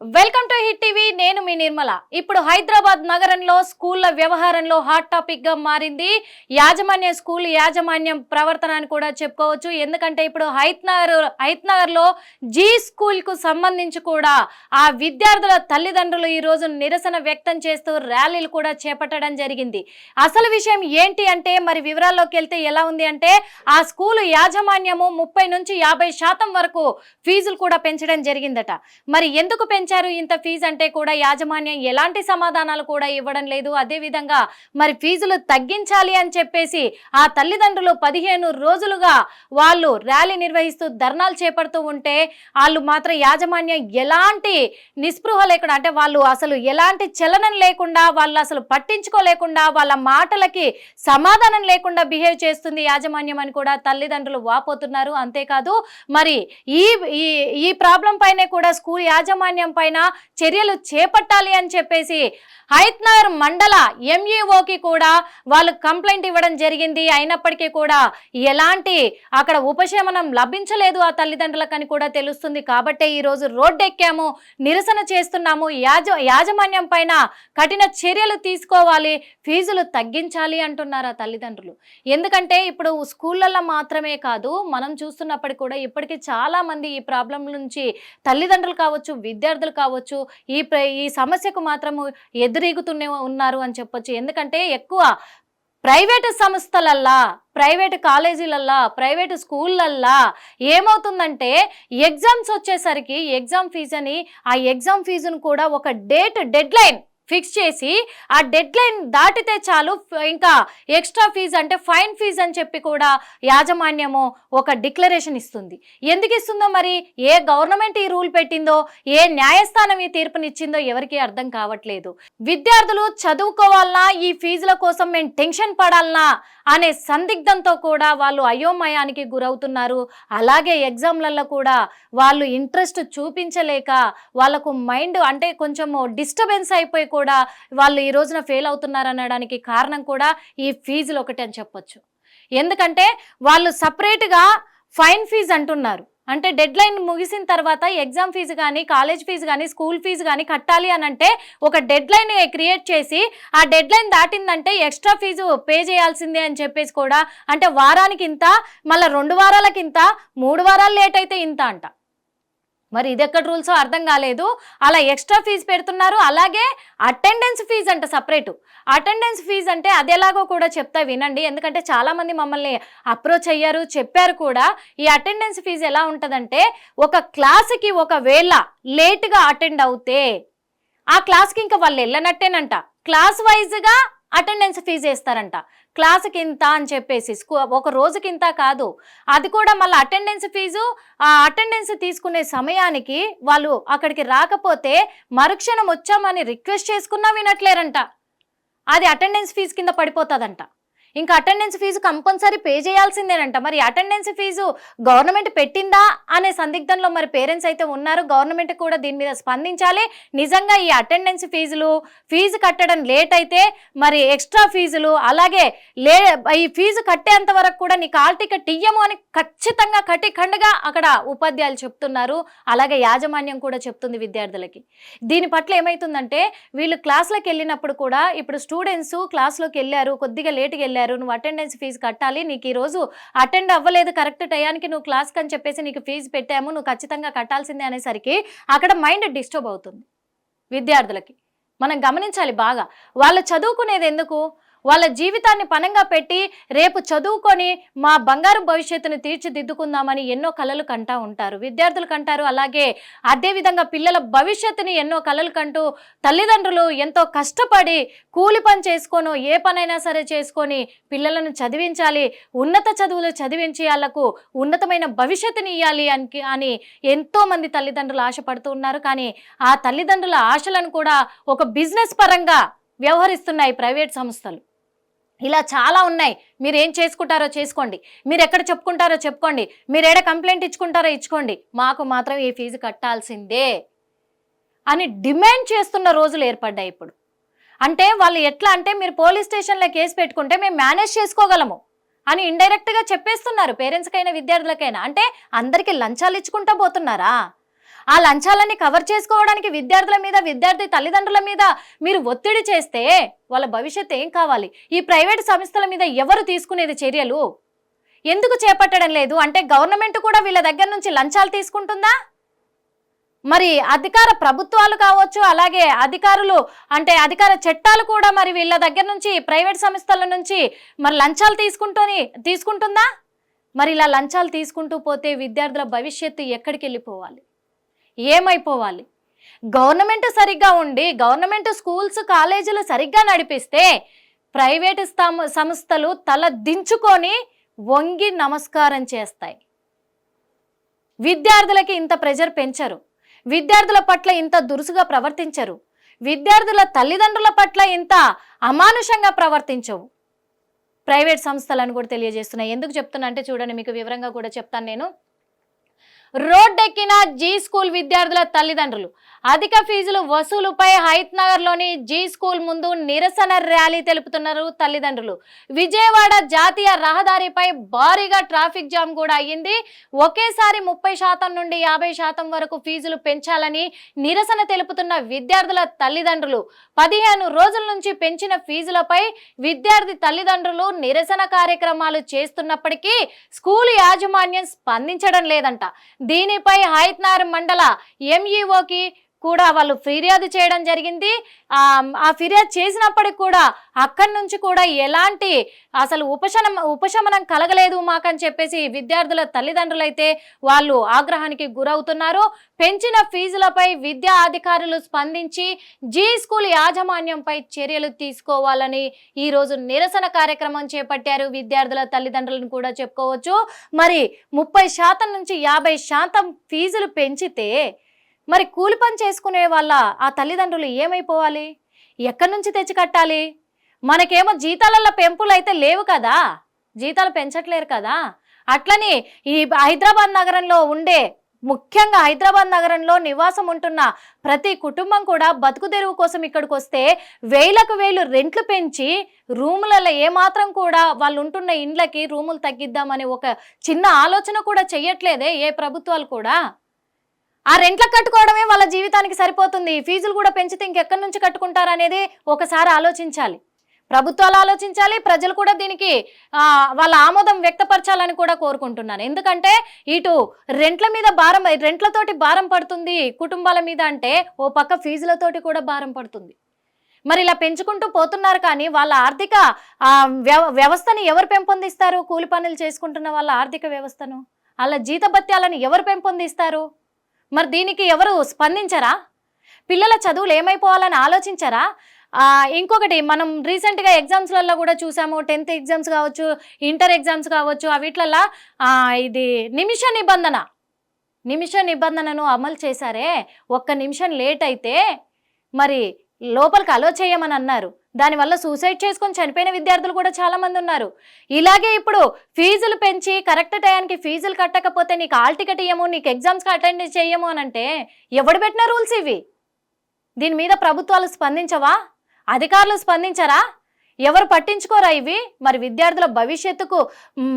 Welcome to hit TV. నేను మీ నిర్మల. ఇప్పుడు హైదరాబాద్ నగరంలో స్కూళ్ల వ్యవహారంలో హాట్ టాపిక్ గా మారింది స్కూల్ యాజమాన్యం ప్రవర్తన అని కూడా చెప్పుకోవచ్చు. ఎందుకంటే ఇప్పుడు హైత్ నగర్ లో జీ స్కూల్ కు సంబంధించి కూడా ఆ విద్యార్థుల తల్లిదండ్రులు ఈ రోజు నిరసన వ్యక్తం చేస్తూ ర్యాలీలు కూడా చేపట్టడం జరిగింది. అసలు విషయం ఏంటి అంటే మరి వివరాల్లోకి వెళ్తే ఎలా ఉంది అంటే ఆ స్కూల్ యాజమాన్యము 30 నుంచి 50% వరకు ఫీజులు కూడా పెంచడం జరిగిందట. మరి ఎందుకు పెంచారు ఇంత ఫీజు అంటే కూడా యాజమాన్యం ఎలాంటి సమాధానాలు కూడా ఇవ్వడం లేదు. అదే విధంగా మరి ఫీజులు తగ్గించాలి అని చెప్పేసి ఆ తల్లిదండ్రులు 15 రోజులుగా వాళ్ళు ర్యాలీ నిర్వహిస్తూ ధర్నాలు చేపడుతూ ఉంటే వాళ్ళు మాత్రం యాజమాన్యం ఎలాంటి నిస్పృహ లేకుండా అంటే వాళ్ళు అసలు ఎలాంటి చలనం లేకుండా వాళ్ళు అసలు పట్టించుకోలేకుండా వాళ్ళ మాటలకి సమాధానం లేకుండా బిహేవ్ చేస్తుంది యాజమాన్యం అని కూడా తల్లిదండ్రులు వాపోతున్నారు. అంతేకాదు మరి ఈ ప్రాబ్లం పైనే కూడా స్కూల్ యాజమాన్యం పైన చర్యలు చేపట్టాలి అని చెప్పేసి హైత్ నగర్ మండల ఎంఈఓకి కూడా వాళ్ళు కంప్లైంట్ ఇవ్వడం జరిగింది. అయినప్పటికీ కూడా ఎలాంటి అక్కడ ఉపశమనం లభించలేదు ఆ తల్లిదండ్రులకని కూడా తెలుస్తుంది. కాబట్టే ఈరోజు రోడ్డు ఎక్కాము, నిరసన చేస్తున్నాము, యాజమాన్యం పైన కఠిన చర్యలు తీసుకోవాలి, ఫీజులు తగ్గించాలి అంటున్నారు ఆ తల్లిదండ్రులు. ఎందుకంటే ఇప్పుడు స్కూళ్ళల్లో మాత్రమే కాదు మనం చూస్తున్నప్పటికీ కూడా ఇప్పటికీ చాలా మంది ఈ ప్రాబ్లం నుంచి తల్లిదండ్రులు కావచ్చు, విద్యార్థులు కావచ్చు ఈ సమస్యకు మాత్రము ఎదురీగుతూనే ఉన్నారు అని చెప్పొచ్చు. ఎందుకంటే ఎక్కువ ప్రైవేటు సంస్థలల్లా, ప్రైవేటు కాలేజీలల్లా, ప్రైవేటు స్కూళ్ళల్లా ఏమవుతుందంటే ఎగ్జామ్స్ వచ్చేసరికి ఎగ్జామ్ ఫీజు ఆ ఎగ్జామ్ ఫీజును కూడా ఒక డెడ్ లైన్ ఫిక్స్ చేసి ఆ డెడ్ లైన్ దాటితే చాలు ఇంకా ఎక్స్ట్రా ఫీజు అంటే ఫైన్ ఫీజు అని చెప్పి కూడా యాజమాన్యము ఒక డిక్లరేషన్ ఇస్తుంది. ఎందుకు ఇస్తుందో మరి ఏ గవర్నమెంట్ ఈ రూల్ పెట్టిందో, ఏ న్యాయస్థానం ఈ తీర్పునిచ్చిందో ఎవరికి అర్థం కావట్లేదు. విద్యార్థులు చదువుకోవాలన్నా ఈ ఫీజుల కోసం మేము టెన్షన్ పడాలన్నా అనే సందిగ్ధంతో కూడా వాళ్ళు అయోమయానికి గురవుతున్నారు. అలాగే ఎగ్జామ్లలో కూడా వాళ్ళు ఇంట్రెస్ట్ చూపించలేక వాళ్ళకు మైండ్ అంటే కొంచెము డిస్టర్బెన్స్ అయిపోయి కూడా వాళ్ళు ఈ రోజున ఫెయిల్ అవుతున్నారు అనడానికి కారణం కూడా ఈ ఫీజులు ఒకటి అని చెప్పొచ్చు. ఎందుకంటే వాళ్ళు సపరేట్గా ఫైన్ ఫీజు అంటున్నారు. అంటే డెడ్ లైన్ ముగిసిన తర్వాత ఎగ్జామ్ ఫీజు కానీ, కాలేజ్ ఫీజు కానీ, స్కూల్ ఫీజు కానీ కట్టాలి అని అంటే ఒక డెడ్ లైన్ క్రియేట్ చేసి ఆ డెడ్ లైన్ దాటిందంటే ఎక్స్ట్రా ఫీజు పే చేయాల్సిందే అని చెప్పేసి కూడా అంటే వారానికి ఇంత, మళ్ళీ 2 వారాలకి ఇంత, 3 వారాలు లేట్ అయితే ఇంత అంట. మరి ఇది ఎక్కడ రూల్సో అర్థం కాలేదు. అలా ఎక్స్ట్రా ఫీజు పెడుతున్నారు. అలాగే అటెండెన్స్ ఫీజు అంట సపరేటు. అటెండెన్స్ ఫీజు అంటే అది ఎలాగో కూడా చెప్తా వినండి. ఎందుకంటే చాలామంది మమ్మల్ని అప్రోచ్ అయ్యారు, చెప్పారు కూడా. ఈ అటెండెన్స్ ఫీజు ఎలా ఉంటుందంటే ఒక క్లాసుకి ఒకవేళ లేటుగా అటెండ్ అవుతే ఆ క్లాస్కి ఇంకా వాళ్ళు వెళ్ళనట్టేనంట. క్లాస్ వైజ్గా అటెండెన్స్ ఫీజు వేస్తారంట. క్లాసుకి ఇంత అని చెప్పేసి ఒక రోజుకి ఇంత కాదు. అది కూడా మళ్ళీ అటెండెన్స్ ఫీజు ఆ అటెండెన్స్ తీసుకునే సమయానికి వాళ్ళు అక్కడికి రాకపోతే మరుక్షణం వచ్చామని రిక్వెస్ట్ చేసుకున్నా వినట్లేరంట. అది అటెండెన్స్ ఫీజు కింద పడిపోతుందంట. ఇంకా అటెండెన్స్ ఫీజు కంపల్సరీ పే చేయాల్సిందేనంట. మరి అటెండెన్స్ ఫీజు గవర్నమెంట్ పెట్టిందా అనే సందిగ్ధంలో మరి పేరెంట్స్ అయితే ఉన్నారు. గవర్నమెంట్ కూడా దీని మీద స్పందించాలి. నిజంగా ఈ అటెండెన్స్ ఫీజు కట్టడం లేట్ అయితే మరి ఎక్స్ట్రా ఫీజులు అలాగే ఈ ఫీజు కట్టేంత వరకు కూడా నీకు హాల్ టికెట్ ఇయ్యము అని ఖచ్చితంగా కటిఖండగా అక్కడ ఉపాధ్యాయులు చెప్తున్నారు. అలాగే యాజమాన్యం కూడా చెప్తుంది విద్యార్థులకి. దీని పట్ల ఏమవుతుందంటే వీళ్ళు క్లాస్లోకి వెళ్ళినప్పుడు కూడా ఇప్పుడు స్టూడెంట్స్ క్లాస్లోకి వెళ్ళారు, కొద్దిగా లేట్గా వెళ్ళారు, నువ్వు అటెండెన్స్ ఫీజు కట్టాలి, నీకు ఈ రోజు అటెండ్ అవ్వలేదు కరెక్ట్ టయానికి నువ్వు క్లాస్కి అని చెప్పేసి నీకు ఫీజు పెట్టాము, నువ్వు ఖచ్చితంగా కట్టాల్సిందే అనేసరికి అక్కడ మైండ్ డిస్టర్బ్ అవుతుంది విద్యార్థులకి. మనం గమనించాలి బాగా. వాళ్ళు చదువుకునేది ఎందుకు? వాళ్ళ జీవితాన్ని పణంగా పెట్టి రేపు చదువుకొని మా బంగారు భవిష్యత్తును తీర్చిదిద్దుకుందామని ఎన్నో కలలు కంటూ ఉంటారు, విద్యార్థులు కంటారు. అలాగే అదేవిధంగా పిల్లల భవిష్యత్తుని ఎన్నో కలలు కంటూ తల్లిదండ్రులు ఎంతో కష్టపడి కూలి పని చేసుకోను ఏ పనైనా సరే చేసుకొని పిల్లలను చదివించాలి, ఉన్నత చదువులు చదివించి వాళ్ళకు ఉన్నతమైన భవిష్యత్తుని ఇవ్వాలి అని ఎంతోమంది తల్లిదండ్రులు ఆశపడుతూ ఉన్నారు. కానీ ఆ తల్లిదండ్రుల ఆశలను కూడా ఒక బిజినెస్ పరంగా వ్యవహరిస్తున్నాయి ప్రైవేట్ సంస్థలు. ఇలా చాలా ఉన్నాయి. మీరు ఏం చేసుకుంటారో చేసుకోండి, మీరు ఎక్కడ చెప్పుకుంటారో చెప్పుకోండి, మీరు ఏడ కంప్లైంట్ ఇచ్చుకుంటారో ఇచ్చుకోండి, మాకు మాత్రం ఈ ఫీజు కట్టాల్సిందే అని డిమాండ్ చేస్తున్న రోజులు ఏర్పడ్డాయి ఇప్పుడు. అంటే వాళ్ళు ఎట్లా అంటే మీరు పోలీస్ స్టేషన్లో కేసు పెట్టుకుంటే మేము మేనేజ్ చేసుకోగలము అని ఇండైరెక్ట్గా చెప్పేస్తున్నారు పేరెంట్స్కైనా విద్యార్థులకైనా. అంటే అందరికీ లంచాలు ఇచ్చుకుంటూ పోతున్నారా? ఆ లంచాలన్నీ కవర్ చేసుకోవడానికి విద్యార్థుల మీద, విద్యార్థి తల్లిదండ్రుల మీద మీరు ఒత్తిడి చేస్తే వాళ్ళ భవిష్యత్తు ఏం కావాలి? ఈ ప్రైవేట్ సంస్థల మీద ఎవరు తీసుకునేది చర్యలు? ఎందుకు చేపట్టడం లేదు? అంటే గవర్నమెంట్ కూడా వీళ్ళ దగ్గర నుంచి లంచాలు తీసుకుంటుందా? మరి అధికార ప్రభుత్వాలు కావచ్చు, అలాగే అధికారులు అంటే అధికార చట్టాలు కూడా మరి వీళ్ళ దగ్గర నుంచి, ప్రైవేట్ సంస్థల నుంచి మరి లంచాలు తీసుకుంటుందా? మరి ఇలా లంచాలు తీసుకుంటూ పోతే విద్యార్థుల భవిష్యత్తు ఎక్కడికి వెళ్ళిపోవాలి? ఏమైపోవాలి? గవర్నమెంట్ సరిగ్గా ఉండి, గవర్నమెంట్ స్కూల్స్ కాలేజీలు సరిగ్గా నడిపిస్తే ప్రైవేటు సంస్థలు తల దించుకొని వంగి నమస్కారం చేస్తాయి. విద్యార్థులకి ఇంత ప్రెజర్ పెంచరు, విద్యార్థుల పట్ల ఇంత దురుసుగా ప్రవర్తించరు, విద్యార్థుల తల్లిదండ్రుల పట్ల ఇంత అమానుషంగా ప్రవర్తించవు ప్రైవేట్ సంస్థలను కూడా తెలియజేస్తున్నాయి. ఎందుకు చెప్తున్నా అంటే చూడండి, మీకు వివరంగా కూడా చెప్తాను నేను. రోడ్డెక్కిన జీ స్కూల్ విద్యార్థుల తల్లిదండ్రులు. అధిక ఫీజులు వసూలుపై హైత్నగర్లోని జీ స్కూల్ ముందు నిరసన ర్యాలీ తెలుపుతున్నారు తల్లిదండ్రులు. విజయవాడ జాతీయ రహదారిపై భారీగా ట్రాఫిక్ జామ్ కూడా అయ్యింది. ఒకేసారి 30% నుండి 50% వరకు ఫీజులు పెంచాలని నిరసన తెలుపుతున్న విద్యార్థుల తల్లిదండ్రులు 15 రోజుల నుంచి పెంచిన ఫీజులపై విద్యార్థి తల్లిదండ్రులు నిరసన కార్యక్రమాలు చేస్తున్నప్పటికీ స్కూల్ యాజమాన్యం స్పందించడం లేదంట. దీనిపై హైత్నగర్ మండల ఎంఈఓకి కూడా వాళ్ళు ఫిర్యాదు చేయడం జరిగింది. ఆ ఫిర్యాదు చేసినప్పటికి కూడా అక్కడి నుంచి కూడా ఎలాంటి అసలు ఉపశమనం కలగలేదు మాకని చెప్పేసి విద్యార్థుల తల్లిదండ్రులు అయితే వాళ్ళు ఆగ్రహానికి గురవుతున్నారు. పెంచిన ఫీజులపై విద్యా అధికారులు స్పందించి జీ స్కూల్ యాజమాన్యంపై చర్యలు తీసుకోవాలని ఈరోజు నిరసన కార్యక్రమం చేపట్టారు విద్యార్థుల తల్లిదండ్రులను కూడా చెప్పుకోవచ్చు. మరి 30% నుంచి 50% ఫీజులు పెంచితే మరి కూలి పని చేసుకునే వాళ్ళ ఆ తల్లిదండ్రులు ఏమైపోవాలి? ఎక్కడి నుంచి తెచ్చి కట్టాలి? మనకేమో జీతాలలో పెంపులు అయితే లేవు కదా, జీతాలు పెంచట్లేరు కదా. అట్లని ఈ హైదరాబాద్ నగరంలో ఉండే, ముఖ్యంగా హైదరాబాద్ నగరంలో నివాసం ఉంటున్న ప్రతి కుటుంబం కూడా బతుకు తెరువు కోసం ఇక్కడికి వస్తే వేలకు వేలు రెంట్లు పెంచి రూములలో ఏమాత్రం కూడా వాళ్ళు ఉంటున్న ఇండ్లకి రూములు తగ్గిద్దామని ఒక చిన్న ఆలోచన కూడా చెయ్యట్లేదే ఏ ప్రభుత్వాలు కూడా. ఆ రెంట్లకు కట్టుకోవడమే వాళ్ళ జీవితానికి సరిపోతుంది. ఫీజులు కూడా పెంచితే ఇంకెక్కడి నుంచి కట్టుకుంటారనేది ఒకసారి ఆలోచించాలి. ప్రభుత్వాలు ఆలోచించాలి, ప్రజలు కూడా దీనికి వాళ్ళ ఆమోదం వ్యక్తపరచాలని కూడా కోరుకుంటున్నాను. ఎందుకంటే ఇటు రెంట్లతోటి భారం పడుతుంది కుటుంబాల మీద, అంటే ఓ పక్క ఫీజులతోటి కూడా భారం పడుతుంది. మరి ఇలా పెంచుకుంటూ పోతున్నారు. కానీ వాళ్ళ ఆర్థిక వ్యవస్థని ఎవరు పెంపొందిస్తారు? కూలి పనులు చేసుకుంటున్న వాళ్ళ ఆర్థిక వ్యవస్థను, వాళ్ళ జీతభత్యాలను ఎవరు పెంపొందిస్తారు? మరి దీనికి ఎవరు స్పందించరా? పిల్లల చదువులు ఏమైపోవాలని ఆలోచించరా? ఇంకొకటి, మనం రీసెంట్గా ఎగ్జామ్స్లలో కూడా చూసాము. 10th ఎగ్జామ్స్ కావచ్చు, ఇంటర్ ఎగ్జామ్స్ కావచ్చు, వీటిలల్లో ఇది నిమిష నిబంధనను అమలు చేశారే. 1 నిమిషం లేట్ అయితే మరి లోపలికి అలో చేయమని అన్నారు. దానివల్ల సూసైడ్ చేసుకొని చనిపోయిన విద్యార్థులు కూడా చాలా మంది ఉన్నారు. ఇలాగే ఇప్పుడు ఫీజులు పెంచి కరెక్ట్ టైంకి ఫీజులు కట్టకపోతే నీకు హాల్ టికెట్ ఇయ్యము, నీకు ఎగ్జామ్స్కి అటెండ్ చేయము అని అంటే ఎవడు పెట్టిన రూల్స్ ఇవి? దీని మీద ప్రభుత్వాలు స్పందించవా? అధికారులు స్పందించరా? ఎవరు పట్టించుకోరా ఇవి? మరి విద్యార్థుల భవిష్యత్తుకు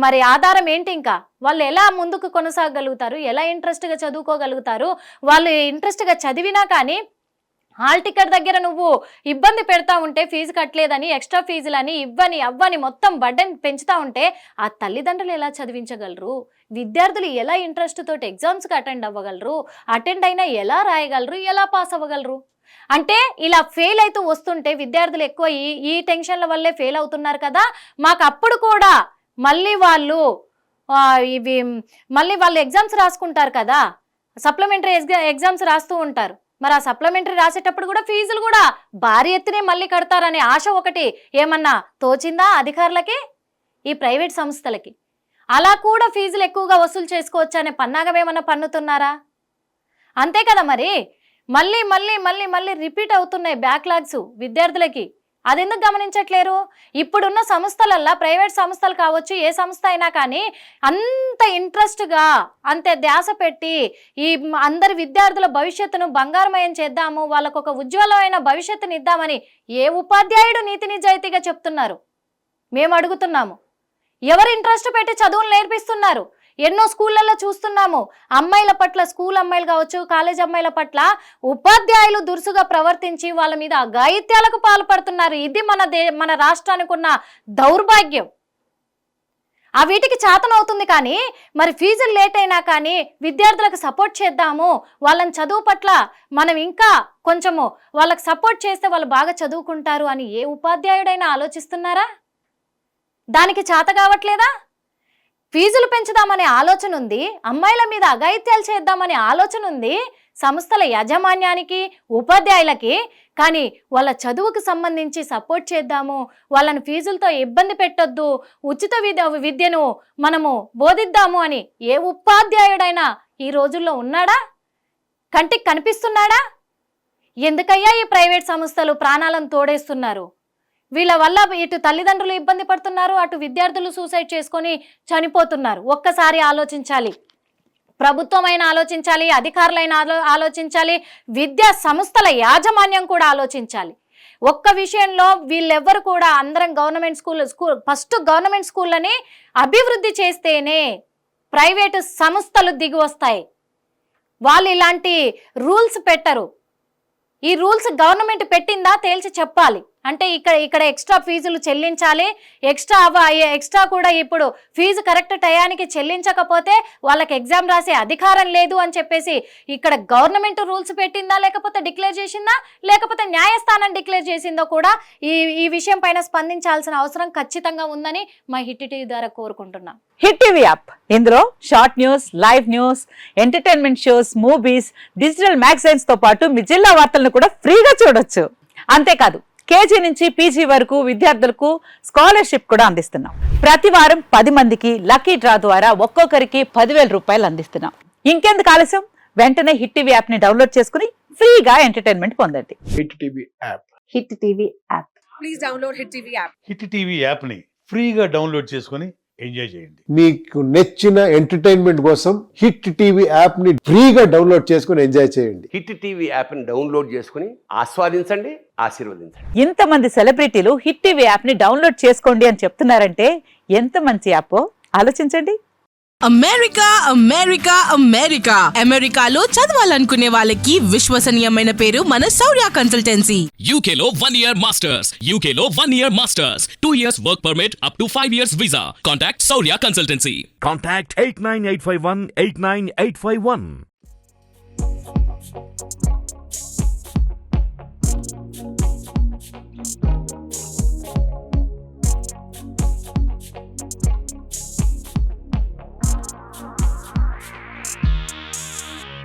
మరి ఆధారం ఏంటి? ఇంకా వాళ్ళు ఎలా ముందుకు కొనసాగలుగుతారు? ఎలా ఇంట్రెస్ట్గా చదువుకోగలుగుతారు? వాళ్ళు ఇంట్రెస్ట్గా చదివినా కానీ హాల్ టికెట్ దగ్గర నువ్వు ఇబ్బంది పెడతా ఉంటే, ఫీజు కట్టలేదని ఎక్స్ట్రా ఫీజులని అవ్వని మొత్తం బర్డెన్ పెంచుతా ఉంటే ఆ తల్లిదండ్రులు ఎలా చదివించగలరు? విద్యార్థులు ఎలా ఇంట్రెస్ట్ తోటి ఎగ్జామ్స్కి అటెండ్ అవ్వగలరు? అటెండ్ అయినా ఎలా రాయగలరు? ఎలా పాస్ అవ్వగలరు? అంటే ఇలా ఫెయిల్ అవుతూ వస్తుంటే విద్యార్థులు ఎక్కువ ఈ టెన్షన్ల వల్లే ఫెయిల్ అవుతున్నారు కదా. మాకు అప్పుడు కూడా మళ్ళీ వాళ్ళు ఎగ్జామ్స్ రాసుకుంటారు కదా, సప్లిమెంటరీ ఎగ్జామ్స్ రాస్తూ ఉంటారు. మరి ఆ సప్లిమెంటరీ రాసేటప్పుడు కూడా ఫీజులు కూడా భారీ ఎత్తునే మళ్ళీ కడతారనే ఆశ ఒకటి ఏమన్నా తోచిందా అధికారులకి, ఈ ప్రైవేట్ సంస్థలకి? అలా కూడా ఫీజులు ఎక్కువగా వసూలు చేసుకోవచ్చు అనే పన్నాగం ఏమన్నా పన్నుతున్నారా? అంతే కదా. మరి మళ్ళీ రిపీట్ అవుతున్నాయి బ్యాక్లాగ్స్ విద్యార్థులకి. అదెందుకు గమనించట్లేరు? ఇప్పుడున్న సంస్థలల్లో, ప్రైవేట్ సంస్థలు కావచ్చు, ఏ సంస్థ అయినా కానీ అంత ఇంట్రెస్ట్గా, అంతే ధ్యాస పెట్టి ఈ అందరి విద్యార్థుల భవిష్యత్తును బంగారమయం చేద్దాము, వాళ్ళకు ఒక ఉజ్వలమైన భవిష్యత్తుని ఇద్దామని ఏ ఉపాధ్యాయుడు నీతి నిజాయితీగా చెప్తున్నారు? మేము అడుగుతున్నాము. ఎవరు ఇంట్రెస్ట్ పెట్టి చదువులు నేర్పిస్తున్నారు? ఎన్నో స్కూళ్ళల్లో చూస్తున్నాము. అమ్మాయిల పట్ల, స్కూల్ అమ్మాయిలు కావచ్చు, కాలేజ్ అమ్మాయిల పట్ల ఉపాధ్యాయులు దురుసుగా ప్రవర్తించి వాళ్ళ మీద అఘాయిత్యాలకు పాల్పడుతున్నారు. ఇది మన రాష్ట్రానికి ఉన్న దౌర్భాగ్యం. ఆ వీటికి చేతనవుతుంది. కానీ మరి ఫీజులు లేట్ అయినా కానీ విద్యార్థులకు సపోర్ట్ చేద్దాము, వాళ్ళని చదువు పట్ల మనం ఇంకా కొంచెము వాళ్ళకి సపోర్ట్ చేస్తే వాళ్ళు బాగా చదువుకుంటారు అని ఏ ఉపాధ్యాయుడైనా ఆలోచిస్తున్నారా? దానికి చేత కావట్లేదా? ఫీజులు పెంచుదామనే ఆలోచన ఉంది, అమ్మాయిల మీద అఘాయిత్యాలు చేద్దామనే ఆలోచన ఉంది సంస్థల యాజమాన్యానికి, ఉపాధ్యాయులకి. కానీ వాళ్ళ చదువుకు సంబంధించి సపోర్ట్ చేద్దాము, వాళ్ళని ఫీజులతో ఇబ్బంది పెట్టొద్దు, ఉచిత విద్యను మనము బోధిద్దాము అని ఏ ఉపాధ్యాయుడైనా ఈ రోజుల్లో ఉన్నాడా? కంటికి కనిపిస్తున్నాడా? ఎందుకయ్యా ఈ ప్రైవేట్ సంస్థలు ప్రాణాలను తోడేస్తున్నారు? వీళ్ళ వల్ల ఇటు తల్లిదండ్రులు ఇబ్బంది పడుతున్నారు, అటు విద్యార్థులు సూసైడ్ చేసుకొని చనిపోతున్నారు. ఒక్కసారి ఆలోచించాలి. ప్రభుత్వమైన ఆలోచించాలి, అధికారులైన ఆలోచించాలి, విద్యా సంస్థల యాజమాన్యం కూడా ఆలోచించాలి. ఒక్క విషయంలో వీళ్ళెవ్వరు కూడా అందరం ఫస్ట్ గవర్నమెంట్ స్కూళ్ళని అభివృద్ధి చేస్తేనే ప్రైవేటు సంస్థలు దిగి వస్తాయి. వాళ్ళు ఇలాంటి రూల్స్ పెట్టరు. ఈ రూల్స్ గవర్నమెంట్ పెట్టిందా తేల్చి చెప్పాలి. అంటే ఇక్కడ ఎక్స్ట్రా ఫీజులు చెల్లించాలి, ఎక్స్ట్రా కూడా ఇప్పుడు ఫీజు కరెక్ట్ టయానికి చెల్లించకపోతే వాళ్ళకి ఎగ్జామ్ రాసే అధికారం లేదు అని చెప్పేసి ఇక్కడ గవర్నమెంట్ రూల్స్ పెట్టిందా, లేకపోతే డిక్లేర్ చేసిందా, లేకపోతే న్యాయస్థానం డిక్లేర్ చేసిందో కూడా ఈ విషయం పైన స్పందించాల్సిన అవసరం ఖచ్చితంగా ఉందని మా హిట్ టీవీ ద్వారా కోరుకుంటున్నాం. హిట్ టీవీ యాప్, ఇందులో short news, live news, entertainment shows, movies, digital magazines తో పాటు మీ జిల్లా వార్తలను కూడా ఫ్రీగా చూడొచ్చు. అంతేకాదు కేజీ నుంచి పీజీ వరకు విద్యార్థులకు స్కాలర్షిప్ కూడా అందిస్తున్నాం. ప్రతి వారం 10 మందికి లక్కీ డ్రా ద్వారా ఒక్కొక్కరికి 10,000 రూపాయలు అందిస్తున్నాం. ఇంకెందుకు ఆలస్యం, వెంటనే హిట్ టీవీ యాప్ ని డౌన్లోడ్ చేసుకుని ఫ్రీగా ఎంటర్టైన్మెంట్ పొందండి. Hit TV app. Hit TV app. Please download hit TV app. Hit TV app ని ఫ్రీగా డౌన్లోడ్ చేసుకుని ఎంజాయ్ చేయండి. మీకు నచ్చిన ఎంటర్టైన్మెంట్ కోసం హిట్ టీవీ యాప్ ని ఫ్రీగా డౌన్లోడ్ చేసుకుని ఎంజాయ్ చేయండి. హిట్ టీవీ యాప్ ని డౌన్లోడ్ చేసుకుని ఆస్వాదించండి, ఆశీర్వదించండి. ఇంతమంది సెలబ్రిటీలు హిట్ టీవీ యాప్ ని డౌన్లోడ్ చేసుకోండి అని చెప్తున్నారంటే ఎంత మంచి యాప్ ఆలోచించండి. అమెరికా అమెరికా అమెరికా అమెరికాలో చదవాలనుకునే వాళ్ళకి విశ్వసనీయమైన పేరు మన శౌర్య కన్సల్టెన్సీ. UK లో 1 year masters. UK లో 1 year masters. 2 years work permit up to 5 years visa. Contact Saurya Consultancy. Contact 89851 89851.